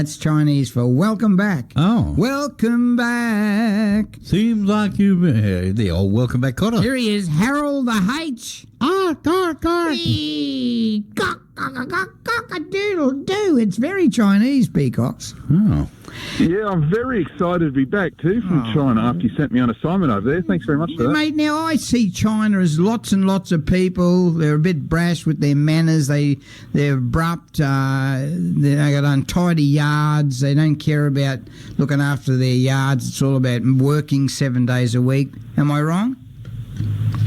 That's Chinese for welcome back. Oh. Welcome back. Seems like you've been the old welcome back Cotter. Here he is, Harold the H. Cock-a-doodle-doo. It's very Chinese, peacocks. Oh. Yeah, I'm very excited to be back too from China after you sent me on assignment over there. Thanks very much for that. Mate, now I see China as lots and lots of people. They're a bit brash with their manners. They're abrupt. They got untidy yards. They don't care about looking after their yards. It's all about working 7 days a week. Am I wrong?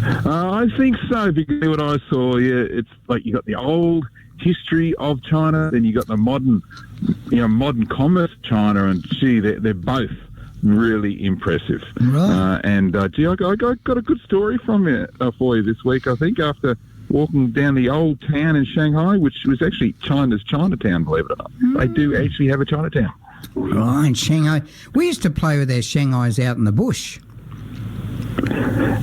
I think so, because what I saw, it's like you got the old history of China, then you got the modern commerce of China, and gee, they're both really impressive. Right. Gee, I got a good story from you for you this week, I think, after walking down the old town in Shanghai, which was actually China's Chinatown, believe it or not. They do actually have a Chinatown. Right, Shanghai. We used to play with our Shanghais out in the bush.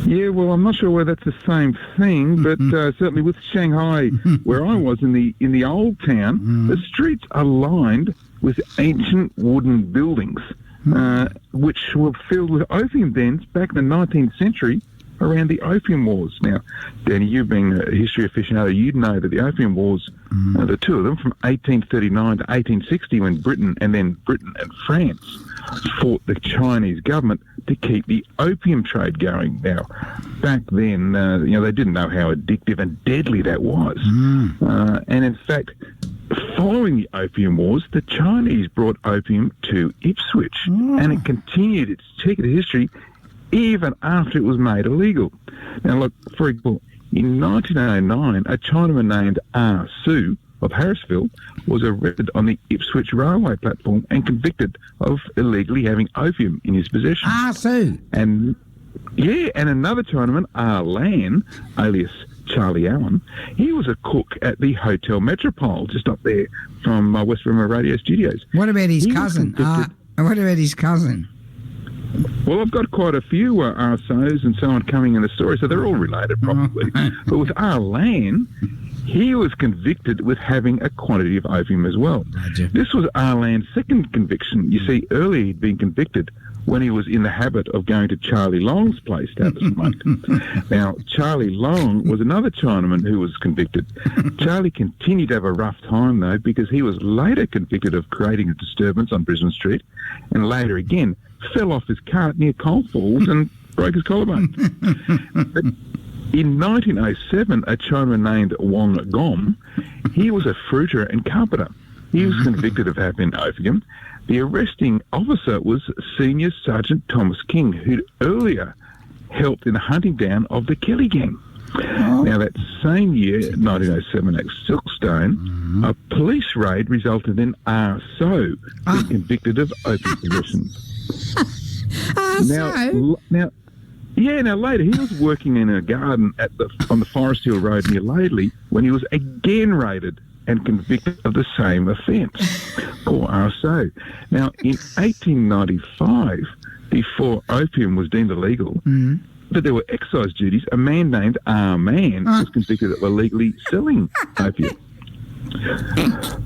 Yeah, well, I'm not sure whether that's the same thing, but certainly with Shanghai, where I was in the old town, the streets are lined with ancient wooden buildings, which were filled with opium dens back in the 19th century around the Opium Wars. Now, Danny, you being a history aficionado, you'd know that the Opium Wars, the two of them, from 1839 to 1860, when Britain and France fought the Chinese government to keep the opium trade going. Now, back then, they didn't know how addictive and deadly that was. And in fact, following the Opium Wars, the Chinese brought opium to Ipswich, and it continued its checkered history even after it was made illegal. Now, look, for example, in 1909, a Chinaman named Ah Su of Harrisville was arrested on the Ipswich railway platform and convicted of illegally having opium in his possession. Ah Su. And another Chinaman, Ah Lan, alias Charlie Allen, he was a cook at the Hotel Metropole, just up there from West Rimmer Radio Studios. What about his cousin? Well, I've got quite a few RSOs and so on coming in the story, so they're all related probably. But with Ah Lan, he was convicted with having a quantity of opium as well. Roger. This was Ah Lan's second conviction. You see, earlier he'd been convicted when he was in the habit of going to Charlie Long's place to have a smoke. Now, Charlie Long was another Chinaman who was convicted. Charlie continued to have a rough time, though, because he was later convicted of creating a disturbance on Brisbane Street, and later again fell off his cart near Coal Falls and broke his collarbone. But in 1907, a Chinaman named Wong Gom, he was a fruiter and carpenter. He was convicted of having opium. The arresting officer was Senior Sergeant Thomas King, who'd earlier helped in the hunting down of the Kelly Gang. Now, that same year, 1907, at Silkstone, a police raid resulted in Ah So being convicted of opium possession. Now later he was working in a garden on the Forest Hill Road near Laidley when he was again raided and convicted of the same offence. Poor RSO. Now, in 1895, before opium was deemed illegal, but there were excise duties, a man named Ah Mann was convicted of illegally selling opium.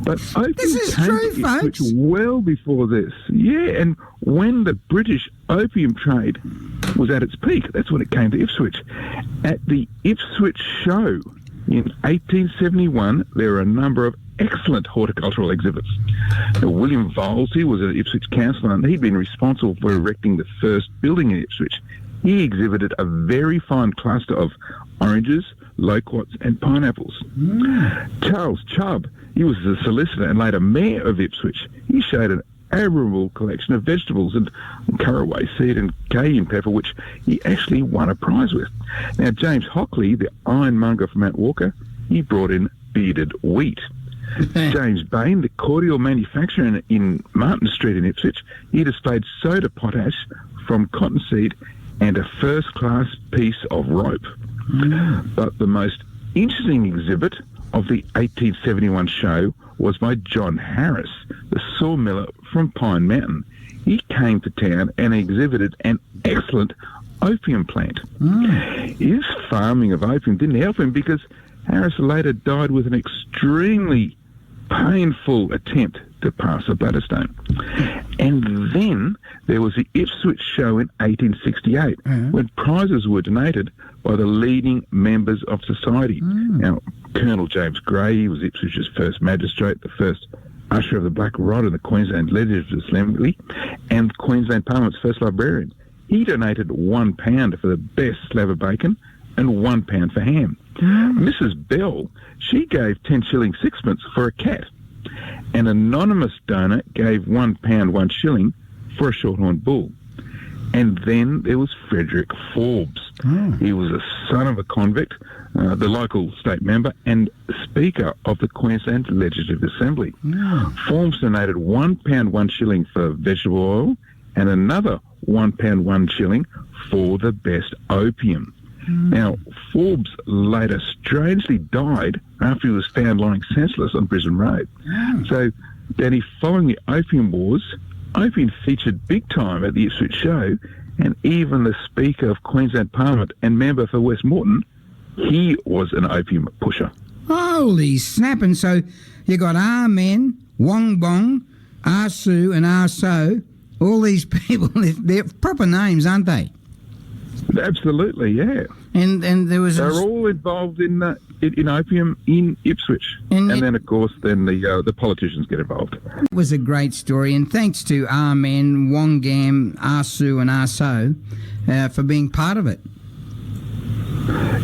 But opium came to Ipswich well before this. Yeah, and when the British opium trade was at its peak, that's when it came to Ipswich. At the Ipswich Show in 1871, there were a number of excellent horticultural exhibits. Now, William Volsey was an Ipswich councillor, and he'd been responsible for erecting the first building in Ipswich. He exhibited a very fine cluster of oranges, loquats and pineapples. Charles Chubb, he was the solicitor and later mayor of Ipswich. He showed an admirable collection of vegetables and caraway seed and cayenne pepper, which he actually won a prize with. Now, James Hockley, the ironmonger from Mount Walker, he brought in bearded wheat. James Bain, the cordial manufacturer in Martin Street in Ipswich, he displayed soda potash from cottonseed and a first-class piece of rope. But the most interesting exhibit of the 1871 show was by John Harris, the sawmiller from Pine Mountain. He came to town and exhibited an excellent opium plant. His farming of opium didn't help him because Harris later died with an extremely painful attempt to pass a Bladderstone. And then there was the Ipswich show in 1868 when prizes were donated by the leading members of society. Now, Colonel James Grey was Ipswich's first magistrate, the first usher of the Black Rod in the Queensland Legislative Assembly, and Queensland Parliament's first librarian. He donated £1 for the best slab of bacon and £1 for ham. Mrs. Bell, she gave 10 shillings sixpence for a cat. An anonymous donor gave £1 1 shilling for a shorthorn bull. And then there was Frederick Forbes. He was a son of a convict, the local state member and Speaker of the Queensland Legislative Assembly. Forbes donated £1 1 shilling for vegetable oil and another £1 1 shilling for the best opium. Now, Forbes later strangely died after he was found lying senseless on Brisbane Road. So, Danny, following the Opium Wars, opium featured big time at the Ipswich show, and even the Speaker of Queensland Parliament and member for West Moreton, he was an opium pusher. Holy snapping. So you got Ah Mann, Wong Gom, Ah Soo and Ah So. All these people, they're proper names, aren't they? Absolutely, yeah. And there was... They're all involved in opium in Ipswich. And then, of course, the politicians get involved. It was a great story, and thanks to Ah Mann, Wong Gom, Ah Soo and Ah So for being part of it.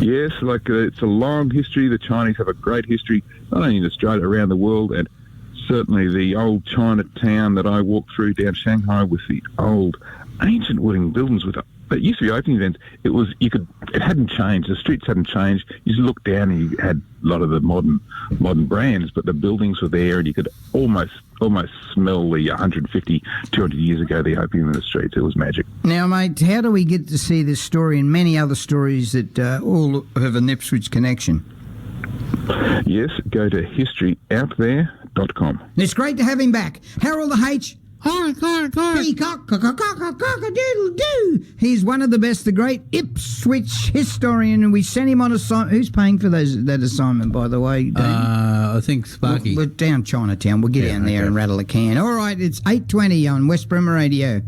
Yes, it's a long history. The Chinese have a great history, not only in Australia, around the world, and certainly the old Chinatown that I walked through down Shanghai with the old ancient wooden buildings with it used to be opening events. It hadn't changed. The streets hadn't changed. You just looked down and you had a lot of the modern brands, but the buildings were there, and you could almost smell the 150, 200 years ago, the opium in the streets. It was magic. Now, mate, how do we get to see this story and many other stories that all have an Ipswich connection? Yes, go to historyouthere.com. It's great to have him back. Harold the H. Peacock, cock-a-doodle-doo. He's one of the best, the great Ipswich historian, and we sent him on assignment. Who's paying for that assignment, by the way, Dave? I think Sparky. We're down Chinatown. We'll get down there and rattle a can. All right, it's 8:20 on West Bremer Radio.